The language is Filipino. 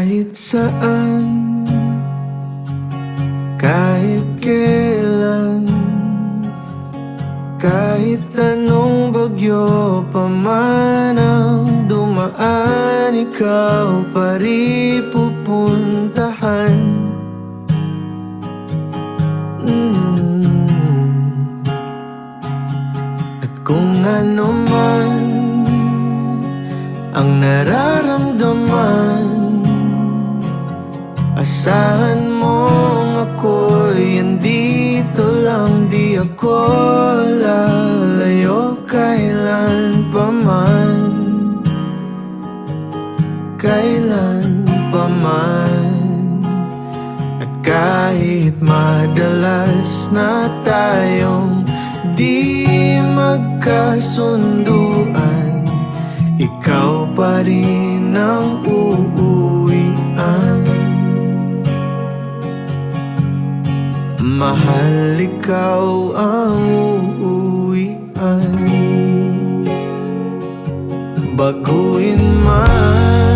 Kahit saan, kahit kailan, kahit anong bagyo pa man ang dumaan, ikaw pa rin pupuntahan. At kung ano man ang nararamdaman, asahan mong ako'y andito lang. Di ako lalayo kailan pa man, kailan pa man. At kahit madalas na tayong di magkasunduan, ikaw pa rin ang uuwian. Mahal, ikaw ang uuwian. Baguhin man